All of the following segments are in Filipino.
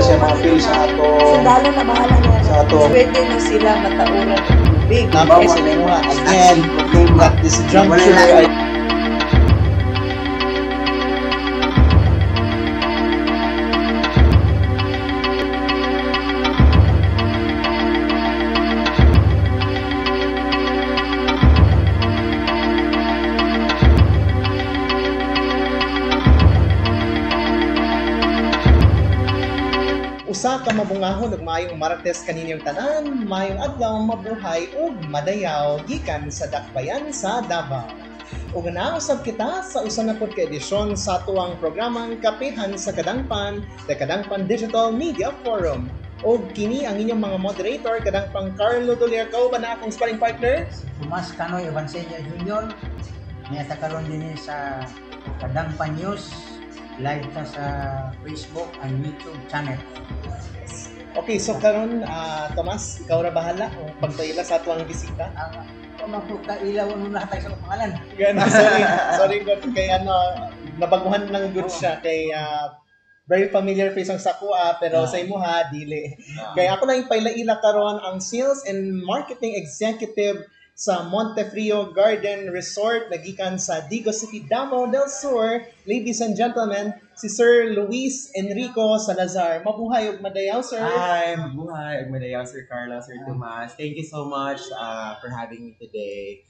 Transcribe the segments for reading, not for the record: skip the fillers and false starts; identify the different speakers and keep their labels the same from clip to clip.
Speaker 1: siya ma-feel sa ato.
Speaker 2: Sundalo na bahala niya.
Speaker 1: Sa ato.
Speaker 3: Pwede na sila matauran ng tubig.
Speaker 1: Nabawa na yung mga again, at this juncture ay
Speaker 4: usa ka mabungahon ug maayong Martes kaninyong tanan, maayong adlaw mabuhay ug madayaw gikan sa dakbayan sa Davao. Ug nausab kita sa usa na pod ka edisyon sa tuwang programang Kapihan sa Kadangpan, the Kadangpan Digital Media Forum. Og kini ang inyong mga moderator Kadangpan Carlo Doliarco ba na akong sparring partner?
Speaker 5: Tomas Canoy Evancelia Jr. Niya karon din sa Kadangpan News, live ta sa Facebook and YouTube channel.
Speaker 4: Okay, so karon Tomas, ikaw ra bahala kung pagpayla sa tuwang bisita.
Speaker 5: Ang ilaw mo na hatay sa pangalan.
Speaker 4: Ganun, sorry God, kay nabaguhan ng good siya kay very familiar face ang sakua pero sa imo ha dili. Kaya ako lang ipailaila karon ang Sales and Marketing Executive sa Montefrio Garden Resort nagikan sa Digo City, Davao del Sur. Ladies and gentlemen, si Sir Luis Enrico Salazar. Mabuhay ug madayaw, sir.
Speaker 6: Hi, mabuhay ug madayaw, Sir Carlo, Sir Tomas. Thank you so much for having me today.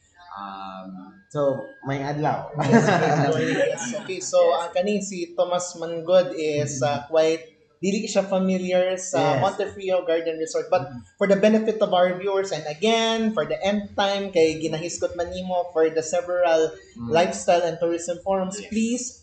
Speaker 6: So, may adlaw.
Speaker 4: Yes. Okay, so ang kaning si Tomas Mangod is quite dili siya familiar sa Montefrio Garden Resort, but for the benefit of our viewers and again for the end time kay ginahiskot man nimo for the several lifestyle and tourism forums, please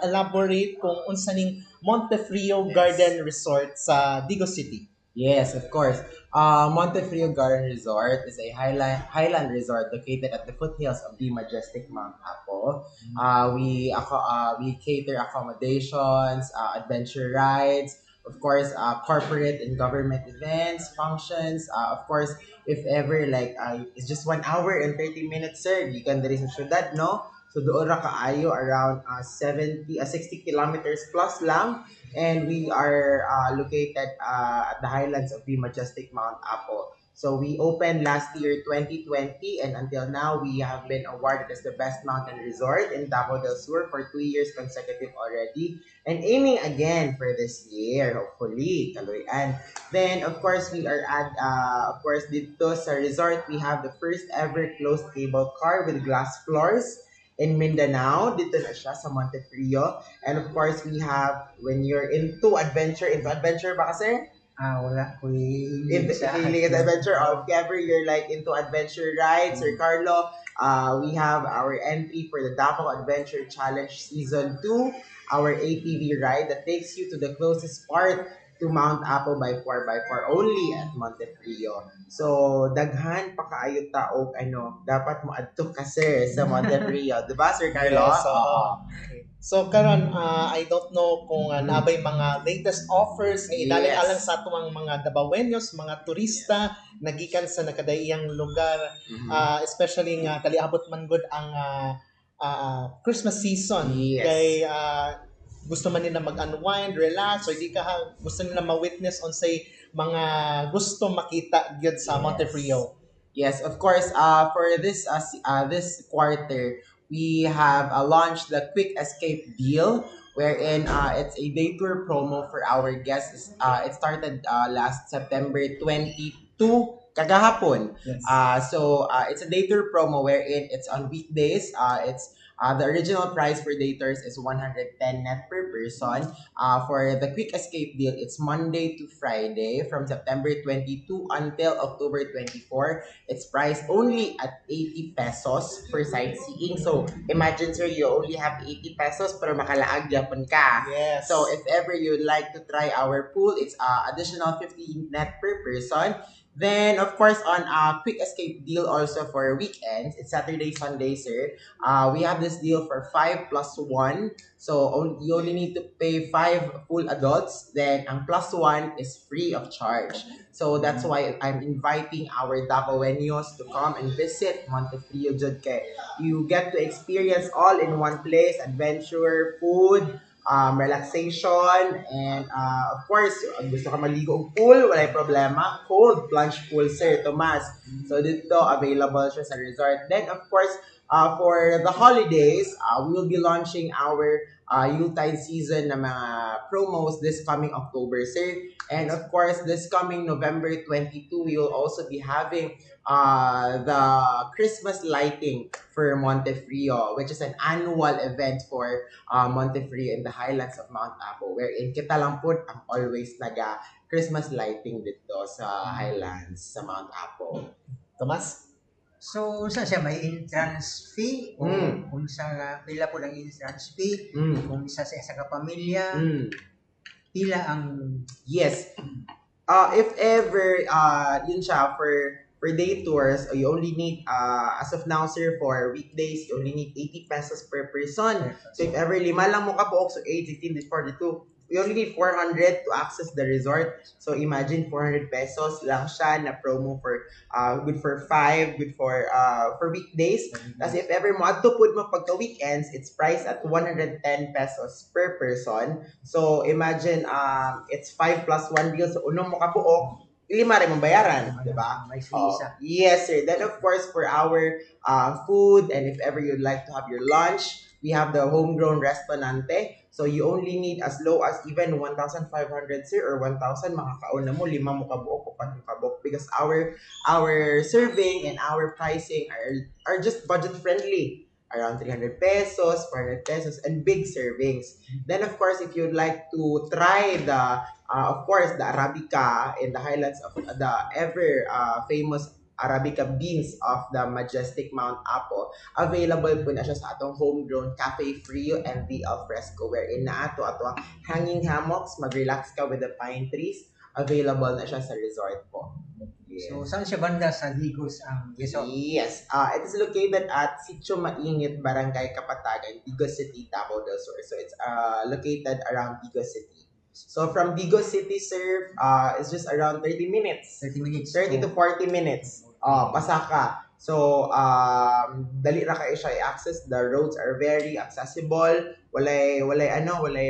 Speaker 4: elaborate kung unsa ning Montefrio Garden Resort sa Digo City.
Speaker 6: Yes, of course. Montefrio Garden Resort is a highland resort located at the foothills of the majestic Mount Apo. We cater accommodations, adventure rides, of course, corporate and government events, functions. Of course, if ever it's just 1 hour and 30 minutes, sir, you can diri sa syudad, no? So doon ra kaayo around 60 kilometers plus lang. And we are located at the highlands of the majestic Mount Apo. So we opened last year 2020 and until now we have been awarded as the best mountain resort in Davao del Sur for 2 years consecutive already and aiming again for this year, hopefully, Kaloy-an. Then of course we are at dito sa resort we have the first ever closed cable car with glass floors in Mindanao, dito na siya sa Montefrio. And of course, we have, when you're into adventure ba kasi?
Speaker 5: Wala ko
Speaker 6: Into adventure, or if ever you're like into adventure rides, Sir Carlo, we have our entry for the Davao Adventure Challenge Season 2, our ATV ride that takes you to the closest part to Mount Apo by 4x4 only at Montefrio. So, daghan pa kaayo taog dapat mo adto ka sir sa Montefrio. Diba, Sir Carlo?
Speaker 4: Yes, so karon I don't know kung nabay mga latest offers nga idali-alang sa atong mga Davaoenos, mga turista nagikan sa nakadaiyang lugar, especially nga kaliabot man gud ang Christmas season. Kay gusto man nila mag-unwind, relax, or di ka gusto nila ma-witness on say mga gusto makita gyud sa Montefrio.
Speaker 6: Yes, of course. For this this quarter, we have launched the Quick Escape deal, wherein it's a day tour promo for our guests. It started last September 22, kagahapon.
Speaker 4: Yes.
Speaker 6: So it's a day tour promo wherein it's on weekdays. The original price for day tours is 110 net per person. For the Quick Escape deal, it's Monday to Friday from September 22 until October 24. It's priced only at 80 pesos for sightseeing. So imagine, sir, you only have 80 pesos pero makalaag yapon ka.
Speaker 4: Yes.
Speaker 6: So if ever you'd like to try our pool, it's additional 50 net per person. Then, of course, on Quick Escape deal also for weekends, it's Saturday, Sunday, sir. We have this deal for 5 plus 1. So, you only need to pay 5 full adults. Then, ang plus 1 is free of charge. So, that's why I'm inviting our Davaoenos to come and visit Montefrio Jud. You get to experience all in one place, adventure, food, relaxation, and of course, gusto ka maligo og pool, walay problema. Cold plunge pool, Sir Tomas. So dito, available siya sa resort. Then, of course, for the holidays, we will be launching our Yuletide season na mga promos this coming October, sir. And of course, this coming November 22, we will also be having the Christmas lighting for Montefrio, which is an annual event for Montefrio in the highlands of Mount Apo, wherein kita lang po ang always naga Christmas lighting dito sa highlands sa Mount Apo.
Speaker 4: Tomas?
Speaker 5: So, unsa siya may entrance fee o kung sa pila po ng entrance fee, kung isa sa kapamilya, pila ang
Speaker 6: Yes. If ever yun siya for day tours, you only need as of now, sir, for weekdays, you only need 80 pesos per person. So if ever lima lang mo ka buok, so 8, 16, 42, we only need 400 to access the resort. So imagine 400 pesos lang siya na promo for good for 5, good for weekdays. Kasi if ever mo adto pud mo pagka weekends, it's priced at 110 pesos per person. So imagine it's 5 plus 1 deal, so uno mo ka buok, lima rin mong bayaran, di ba?
Speaker 5: may free isa.
Speaker 6: Yes, sir. Then, of course, for our food, and if ever you'd like to have your lunch, we have the homegrown restaurante. So, you only need as low as even 1,500, sir, or 1,000, makakaon na mo, 5 mo kabuok, 4 mo kabuok, because our serving and our pricing are just budget-friendly. Around 300 pesos, 400 pesos, and big servings. Then, of course, if you'd like to try of course, the Arabica in the highlands of the ever famous Arabica beans of the majestic Mount Apo, available po na siya sa atong homegrown Cafe Frio and the Alfresco, wherein na ato hanging hammocks, mag-relax ka with the pine trees. Available na siya sa resort po. Yes.
Speaker 5: So, saan siya banda sa Digos ang resort?
Speaker 6: Yes. It is located at Sitio Mainit, Barangay Kapatagan, Digos City, Davao del Sur. So, it's located around Digos City. So, from Digos City, sir, it's just around 30 minutes.
Speaker 5: 30 minutes.
Speaker 6: 30 to 40 minutes. Pasaka. So, dali ra kayo siya i-access. The roads are very accessible. Walay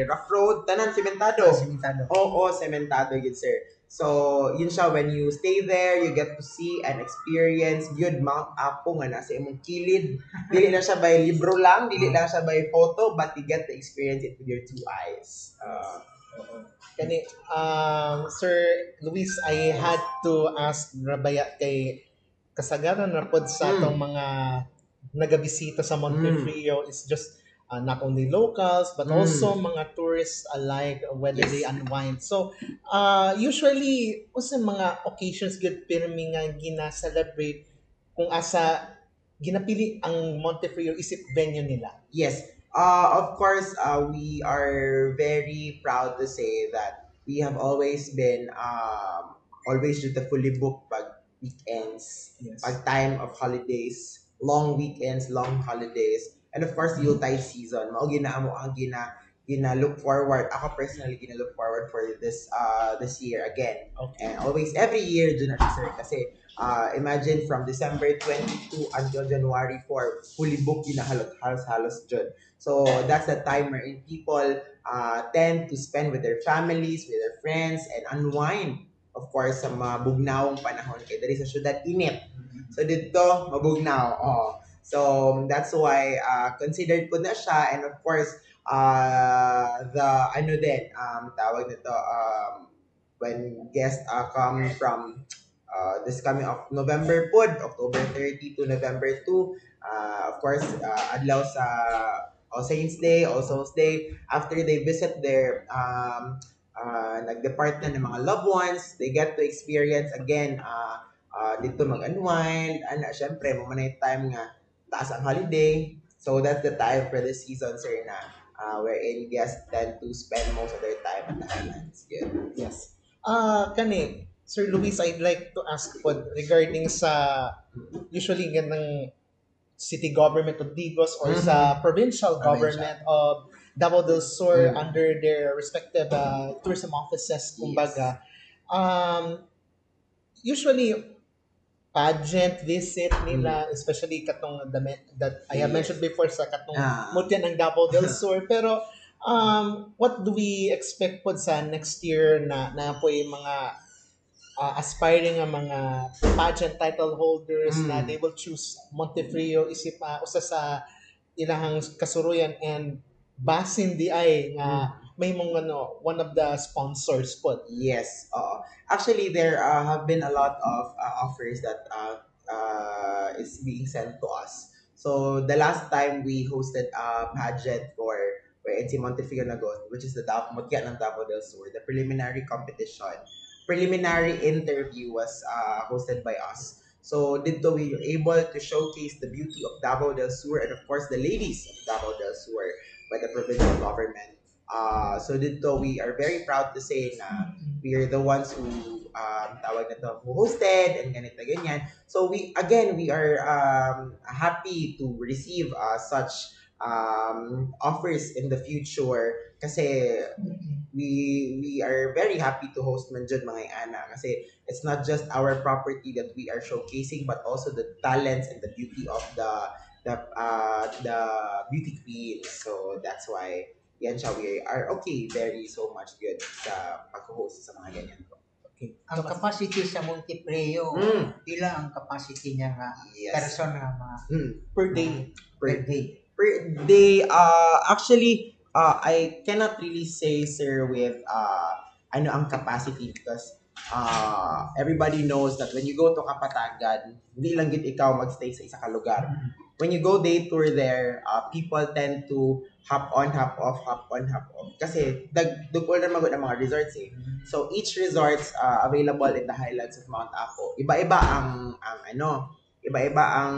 Speaker 6: rough road. Tanan, sementado.
Speaker 5: Simentado.
Speaker 6: Oo, sementado yun, sir. So, yun siya, when you stay there, you get to see and experience good Mount Apo nga nasa imong kilid. Dili lang siya by libro lang, dili lang siya by photo, but you get to experience it with your 2 eyes.
Speaker 4: Kani, Sir Luis, I had to ask Rabaya kay kasagaran na pod sa atong mga nagabisita sa Montefrio is just not only locals but also mga tourists alike, whether they unwind. So usually usa mga occasions good pirmi nga gina-celebrate kung asa ginapili ang Montefrio isip venue nila.
Speaker 6: Yes. Of course, we are very proud to say that we have always been always fully booked pag weekends, pag time of holidays, long weekends, long holidays, and of course, Yuletide season. Mao ginaamo ang gina-look forward. Ako personally, gina-look forward for this year again.
Speaker 4: Okay.
Speaker 6: And always, every year, dyan na sir. Kasi, imagine from December 22 until January 4, fully booked yun na halos dyan. So, that's the time wherein people tend to spend with their families, with their friends, and unwind. Of course, sa mga bugnawang panahon. Kaya dari sa syudad, init. So, dito, mabugnaw. So, that's why considered po na siya. And of course, tawag nito, when guests come from this coming of November po, October 30 to November 2, of course, adlaw sa All Saints Day, All Souls Day, after they visit their nag-depart na ng mga loved ones, they get to experience again dito mag-unwind. Syempre, mamanay time nga taas ang holiday. So, that's the time for the season, sir, na wherein guests tend to spend most of their time at the highlands.
Speaker 4: Yes. Kani, Sir Luis, I'd like to ask po regarding sa usually ganang city government of Digos or sa provincial government of Davao del Sur under their respective tourism offices, kumbaga. Usually, pageant visit nila, especially katong that I have mentioned before sa katong Mutyan ng Davao del Sur. Pero What do we expect po sa next year na po yung mga aspiring nga mga pageant title holders na
Speaker 6: Mm.
Speaker 4: they will choose Montefrio isip usa sa ilahang kasuruyan and basin di ay nga may mga one of the sponsors po.
Speaker 6: Yes. Actually, there have been a lot of offers that is being sent to us. So the last time we hosted a pageant for NC Montefiore Nagot, which is the Mutya ng Davao del Sur, the preliminary interview was hosted by us. So dito we were able to showcase the beauty of Davao del Sur and of course the ladies of Davao del Sur by the provincial government. So dito we are very proud to say na we are the ones who tawag na to, who hosted and ganito ganyan. So we are happy to receive such offers in the future kasi we are very happy to host man dyan mga ana kasi it's not just our property that we are showcasing but also the talents and the beauty of the beauty queens. So that's why yan siya, we are okay, very so much good sa pag-host sa mga ganyan po.
Speaker 4: Okay.
Speaker 5: Ang capacity sa Montefrio, pila ang capacity niya nga
Speaker 6: Yes.
Speaker 5: person nga
Speaker 4: Per day.
Speaker 5: per day.
Speaker 6: Per day, actually, I cannot really say, sir, with ano ang capacity because everybody knows that when you go to Kapatagan, hindi lang gid ikaw magstay sa isa ka lugar. When you go day tour there, people tend to hop on, hop off, hop on, hop off. Kasi dugol na magod ang mga resorts eh. So each resorts available in the highlands of Mount Apo. Iba-iba ang iba-iba ang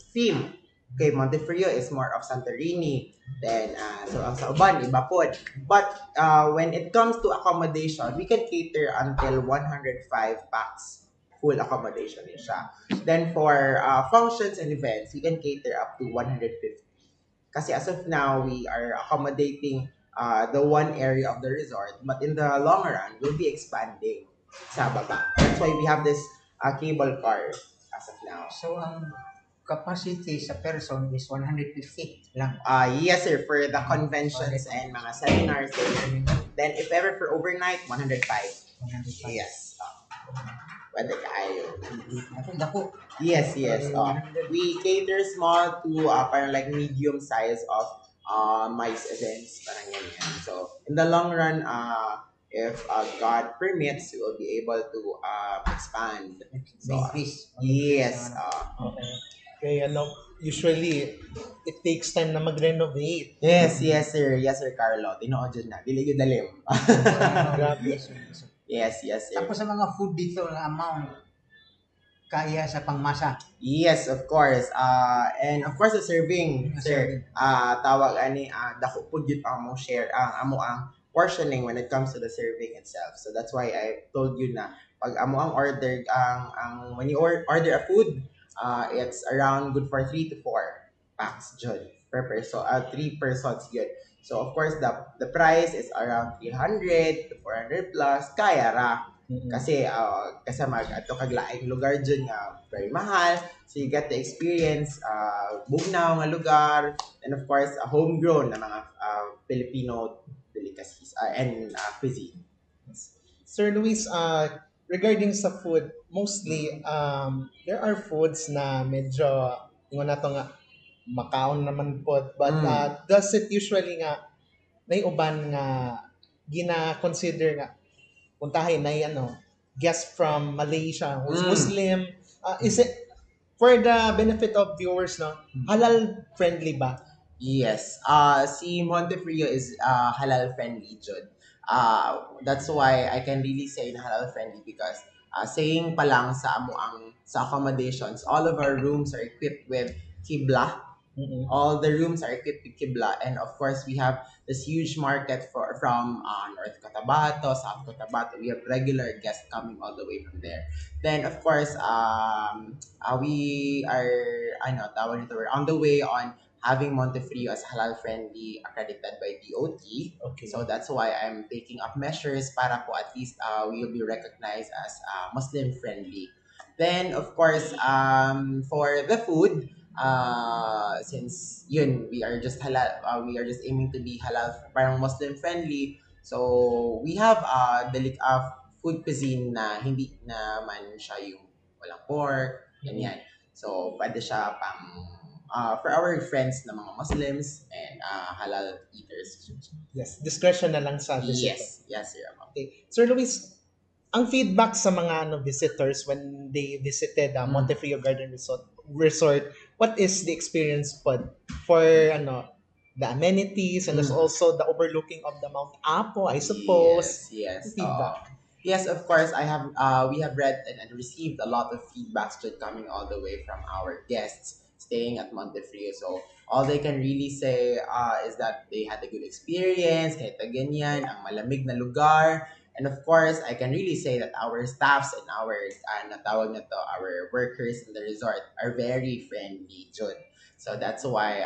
Speaker 6: theme. Okay, Montefrio is more of Santorini. Then, so ang sa uban, iba po. But when it comes to accommodation, we can cater until 105 packs. Full accommodation din siya. Then for functions and events, we can cater up to 150. Kasi as of now, we are accommodating the one area of the resort. But in the long run, we'll be expanding sa baba. That's why we have this cable car as of now.
Speaker 5: So ang capacity sa person is 150 lang.
Speaker 6: Yes, sir. For the conventions and mga seminars, then if ever for overnight, 105.
Speaker 5: 105.
Speaker 6: Yes. Pwede kayo.
Speaker 5: Dako.
Speaker 6: Yes. We cater small to parang like medium size of MICE events. Parang ganyan. So, in the long run, if God permits, we will be able to expand. So,
Speaker 5: Increase.
Speaker 6: yes.
Speaker 4: Kaya usually it takes time na mag-renovate.
Speaker 6: Yes, sir. Yes, sir, Carlo. Tinuod dyan na. Dili yun dalim.
Speaker 4: Grabe.
Speaker 6: Yes, sir.
Speaker 5: Tapos sa mga food dito na amount kaya sa pangmasa.
Speaker 6: Yes, of course. And of course, the serving, sir. Tawag ani, dako po yun ang mo share, ang portioning when it comes to the serving itself. So that's why I told you na pag amo ang order, when you order a food, it's around good for 3 to 4 packs dyan per person. 3 persons yun. So of course the price is around 300 to 400 plus kaya ra. Kasi ato kaglaing lugar dyan nga very mahal. So you get to experience bugnaw nga lugar and of course homegrown na mga Filipino delicacies and cuisine.
Speaker 4: Sir Luis, regarding sa food, mostly there are foods na medyo na to nga makaon naman po, but does it usually nga may uban nga gina-consider nga puntahin na guest from Malaysia who's Muslim, is it for the benefit of viewers halal friendly ba?
Speaker 6: Yes. Si Montefrio is halal friendly jud. That's why I can really say na halal friendly because saying pa lang sa sa accommodations, all of our rooms are equipped with Qibla. All the rooms are equipped with Qibla, and of course we have this huge market from North Cotabato, South Cotabato. We have regular guests coming all the way from there. Then of course we are we're on the way on having Montefrio as halal friendly accredited by DOT.
Speaker 4: Okay.
Speaker 6: So that's why I'm taking up measures para po at least we will be recognized as Muslim friendly. Then of course for the food, since yun, we are just halal, we are just aiming to be halal, parang Muslim friendly. So we have food cuisine na hindi naman siya yung walang pork, ganyan. So pwede siya pang for our friends na mga Muslims and halal eaters.
Speaker 4: Yes, discretion na lang sa visitor.
Speaker 6: Yes, sir.
Speaker 4: Okay. Sir Luis, ang feedback sa mga visitors when they visited Montefrio Garden Resort, what is the experience for the amenities and also the overlooking of the Mount Apo, I suppose.
Speaker 6: Yes.
Speaker 4: Feedback.
Speaker 6: Yes, of course. We have read and received a lot of feedbacks coming all the way from our guests staying at Montefrio. So all they can really say is that they had a good experience, kahit na ganyan, ang malamig na lugar. And of course, I can really say that our staffs and our our workers in the resort are very friendly, Jud. So that's why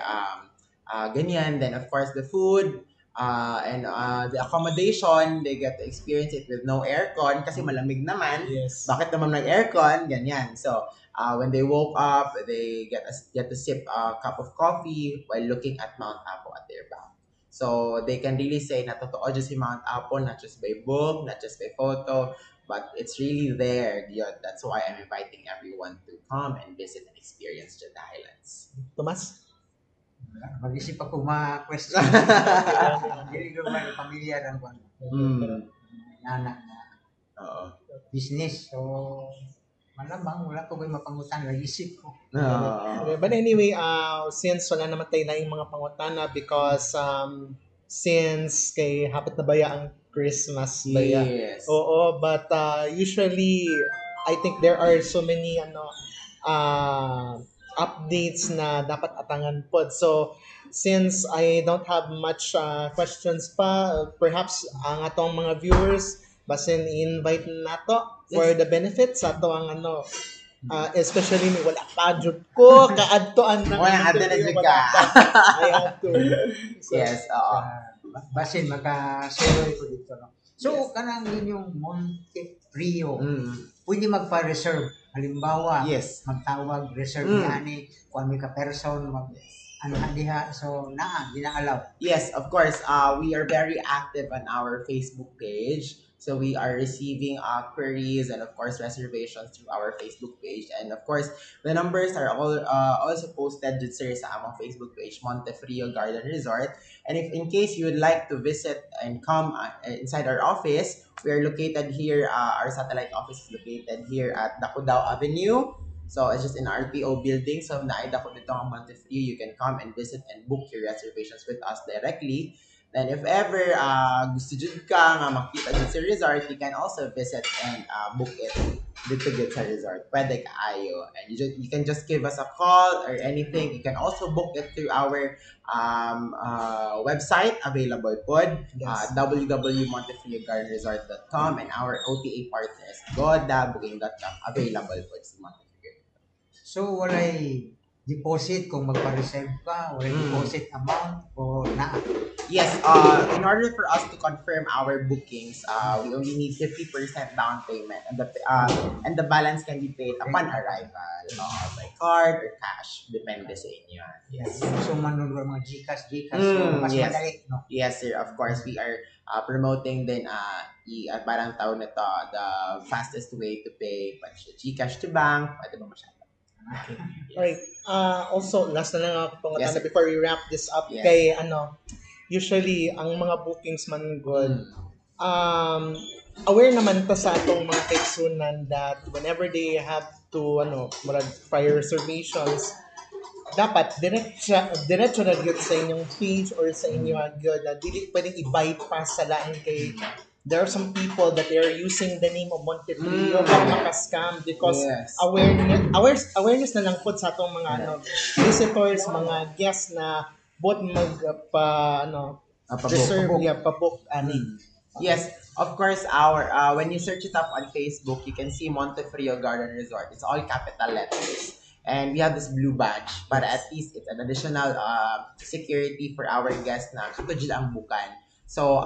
Speaker 6: ganyan. Then of course the food and the accommodation, they get to experience it with no aircon kasi malamig naman.
Speaker 4: Yes.
Speaker 6: Bakit naman nag-aircon? Ganyan. So when they woke up, they get to sip a cup of coffee while looking at Mount Apo at their back. So they can really say na totoo dyan si Mount Apo, not just by book, not just by photo, but it's really there. Yun. That's why I'm inviting everyone to come and visit and experience the Highlands.
Speaker 4: Tomas?
Speaker 5: Mag-isip ako mga question. Hindi ko may pamilya ng anak na business. So, malamang wala ko may mapangutan. Nag-isip ko.
Speaker 4: But anyway, since wala naman tayo na yung mga pangutana because since kay hapit na baya ang Christmas baya.
Speaker 6: Yes.
Speaker 4: Oo, but usually I think there are so many updates na dapat atangan po. So since I don't have much questions pa, perhaps ang atong mga viewers basin invite nato for the benefits ato ang especially ni wala pa jud ko kaadtoan na
Speaker 6: Wala adto na jud ka.
Speaker 4: I have to. So,
Speaker 6: Yes,
Speaker 5: Basin maka-share ko dito. No? So, kanang inyong Montefrio, pwede magpa-reserve. Halimbawa,
Speaker 6: Yes.
Speaker 5: magtawag, reserve niya ani, kung may ka-person, diha. So, di na allow.
Speaker 6: Yes, of course. We are very active on our Facebook page. So we are receiving queries and of course reservations through our Facebook page. And of course, the numbers are all also posted dito sa among Facebook page, Montefrio Garden Resort. And if in case you would like to visit and come inside our office, we are located here. Our satellite office is located here at Dakudao Avenue. So it's just in RPO building. So naida ko dito ang Montefrio, you can come and visit and book your reservations with us directly. Then if ever gusto jud ka nga makita jud sa resort, you can also visit and book it dito jud sa resort. Pwede kaayo. And you can just give us a call or anything. You can also book it through our website available pod, www.montefriogardenresort.com, and our OTA partners goda.booking.com available pod sa Montefrio.
Speaker 5: So, walay deposit kung magpa-reserve ka, walay deposit amount o na.
Speaker 6: Yes, in order for us to confirm our bookings, we only need 50% down payment, and the balance can be paid upon arrival by card or cash, depende sa inyo. Yes.
Speaker 5: So, manunod mga GCash, so mas
Speaker 6: yes.
Speaker 5: madali, no?
Speaker 6: Yes, sir. Of course, we are promoting din parang tawag na to, the fastest way to pay, GCash to bank, pwede ba masyado?
Speaker 4: Okay. Alright. Also, last na lang ako pangutana
Speaker 6: Yes.
Speaker 4: before we wrap this up.
Speaker 6: Yes.
Speaker 4: Kay usually ang mga bookings man good, aware naman to sa atong mga kaigsunan that whenever they have to murag prior reservations, dapat diretso na gyud sa inyong page or sa inyo gyud na dili pwedeng i-bypass sa lain kay there are some people that they are using the name of Montefrio para maka-scam because
Speaker 6: Yes.
Speaker 4: awareness na lang po sa atong mga visitors, mga guests na both reserve pa-book ani.
Speaker 6: Yes, of course, our when you search it up on Facebook, you can see Montefrio Garden Resort. It's all capital letters. And we have this blue badge, but at least it's an additional security for our guests na kung ang bukan. So,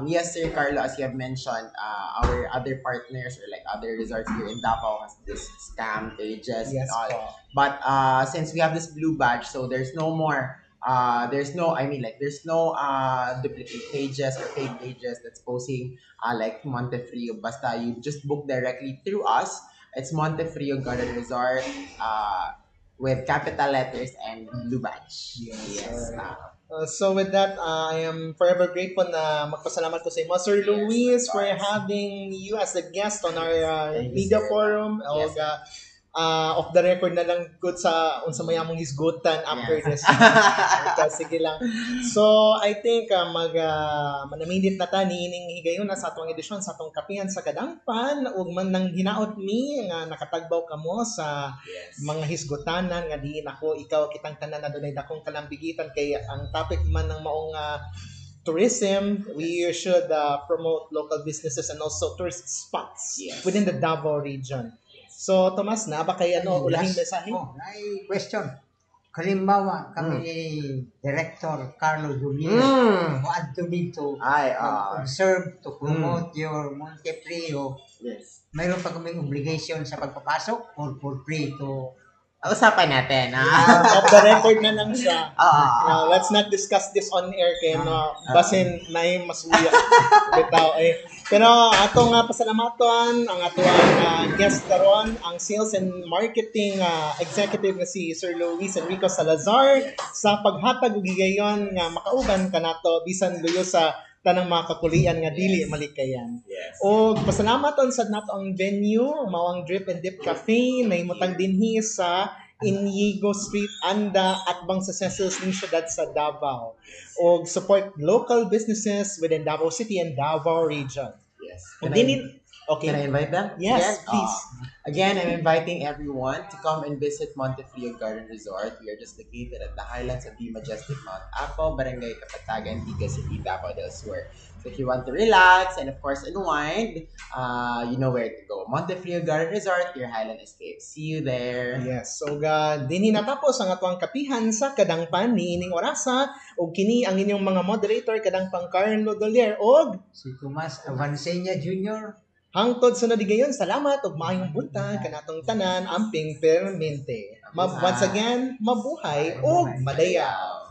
Speaker 6: yes, Sir Carlo, as you have mentioned, our other partners or like other resorts here in Davao has this scam pages and
Speaker 4: Yes
Speaker 6: all.
Speaker 4: po.
Speaker 6: But since we have this blue badge, so there's no more. There's no, I mean, like, there's no duplicate pages or fake pages that's posting like Montefrio. Basta you just book directly through us. It's Montefrio Garden Resort with capital letters and blue badge. Yes.
Speaker 4: So with that, I am forever grateful na magpasalamat ko sa inyo, Sir
Speaker 6: Yes,
Speaker 4: Luis,
Speaker 6: of
Speaker 4: for
Speaker 6: course.
Speaker 4: having you as a guest on our
Speaker 6: Thank you,
Speaker 4: media
Speaker 6: sir.
Speaker 4: forum.
Speaker 6: Yes,
Speaker 4: O, off the record na lang good sa unsa mayamong hisgutan after
Speaker 6: Yes.
Speaker 4: this. Sige lang. So I think manaminit na ta niining higayon na sa atong edisyon sa atong kapihan sa Kadangpan ug man nang hinaot ni nga nakatagbaw kamo sa
Speaker 6: Yes.
Speaker 4: mga hisgutanan nga diin ako ikaw kitang tanan na dunay dakong kalambigitan kay ang topic man ng maong tourism, we should promote local businesses and also tourist spots
Speaker 6: Yes.
Speaker 4: within the Davao region. So, Tomas, na ba kay ulahing mensahe?
Speaker 5: May question. Kalimbawa, kami ni Director Carlo Julian, what to need to
Speaker 6: Ay,
Speaker 5: observe to promote your Montefrio.
Speaker 6: yes.
Speaker 5: Mayroon pa kaming obligation sa pagpapasok or for free to
Speaker 6: Usapan natin,
Speaker 4: Off the record na lang siya.
Speaker 6: Ah.
Speaker 4: Let's not discuss this on air kay basin na yung masuya. Bitaw eh. Pero atong pasalamaton ang atong guest karon ang sales and marketing executive na si Sir Luis Enrico Salazar sa paghatag og gigayon nga makauban kanato bisan luyo sa tanang mga kapulian nga dili malikayan.
Speaker 6: Yes.
Speaker 4: O pasalamaton sa nato ang venue, mao ang Drip and Dip Cafe na himutang dinhi sa Inigo Street, Anda, Atbang sa Cecil's ning syudad sa Davao. O support local businesses within Davao City and Davao region.
Speaker 6: Yes.
Speaker 4: Ug
Speaker 6: Can
Speaker 4: dinhi okay.
Speaker 6: I invite them?
Speaker 4: Yes, please.
Speaker 6: Again, I'm inviting everyone to come and visit Montefrio Garden Resort. We are just located at the highlands of the majestic Mount Apo, Barangay Kapatagan, Tiga City, Davao del Sur. So if you want to relax and of course unwind, you know where to go. Montefrio Garden Resort, your highland escape. See you there.
Speaker 4: Yes, so dinhi natapos ang atong kapihan sa Kadangpan niining orasa ug kini ang inyong mga moderator Kadangpan Carlo Dolier og
Speaker 5: si Tomas Avancenia Jr.
Speaker 4: hangtod sa nadigayon. Salamat ug maayong buntag kanatong tanan amping permente. Once again, mabuhay ug madayaw.